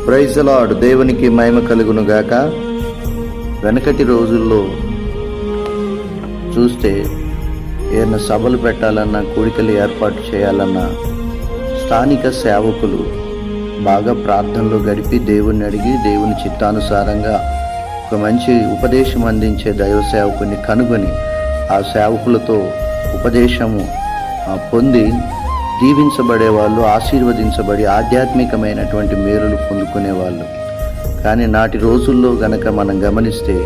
Praise the lord. దేవునికి మహిమ కలుగును గాక. వెనకటి రోజుల్లో చూస్తే ఏమైనా సభలు పెట్టాలన్నా, కోడికలు ఏర్పాటు చేయాలన్నా స్థానిక సేవకులు బాగా ప్రార్థనలో గడిపి దేవుణ్ణి అడిగి దేవుని చిత్తానుసారంగా ఒక మంచి ఉపదేశం అందించే దైవ సేవకుని కనుగొని ఆ సేవకులతో ఉపదేశము పొంది దీవించబడేవాళ్ళు, ఆశీర్వదించబడి ఆధ్యాత్మికమైనటువంటి మేలులు పొందుకునేవాళ్ళు. కానీ నాటి రోజుల్లో గనక మనం గమనిస్తే,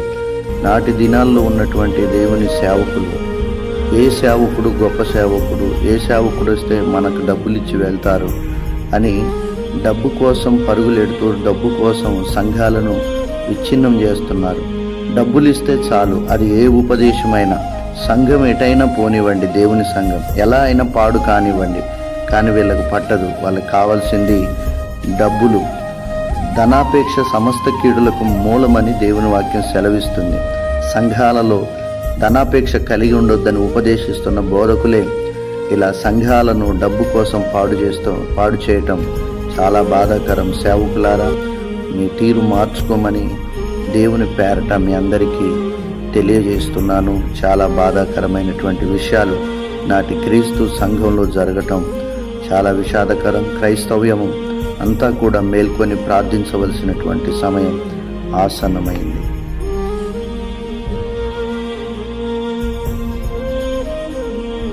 నాటి దినాల్లో ఉన్నటువంటి దేవుని సేవకులు, ఏ సేవకుడు గొప్ప సేవకుడు, ఏ సేవకుడు వస్తే మనకు డబ్బులు ఇచ్చి వెళ్తారు అని డబ్బు కోసం పరుగులెడుతూ డబ్బు కోసం సంఘాలను విచ్ఛిన్నం చేస్తున్నారు. డబ్బులు ఇస్తే చాలు, అది ఏ ఉపదేశమైనా, సంఘం ఎటైనా పోనివ్వండి, దేవుని సంఘం ఎలా అయినా పాడు కానివ్వండి, కానీ వీళ్ళకు పట్టదు. వాళ్ళకి కావాల్సింది డబ్బులు. ధనాపేక్ష సమస్త కీడులకు మూలమని దేవుని వాక్యం సెలవిస్తుంది. సంఘాలలో ధనాపేక్ష కలిగి ఉండొద్దని ఉపదేశిస్తున్న బోధకులే ఇలా సంఘాలను డబ్బు కోసం పాడు చేయటం చాలా బాధాకరం. సేవకులారా, మీ తీరు మార్చుకోమని దేవుని పేరట మీ అందరికీ తెలియజేస్తున్నాను. చాలా బాధాకరమైనటువంటి విషయాలు నాటి క్రీస్తు సంఘంలో జరగటం చాలా విషాదకరం. క్రైస్తవ్యము అంతా కూడా మేల్కొని ప్రార్థించవలసినటువంటి సమయం ఆసన్నమైంది.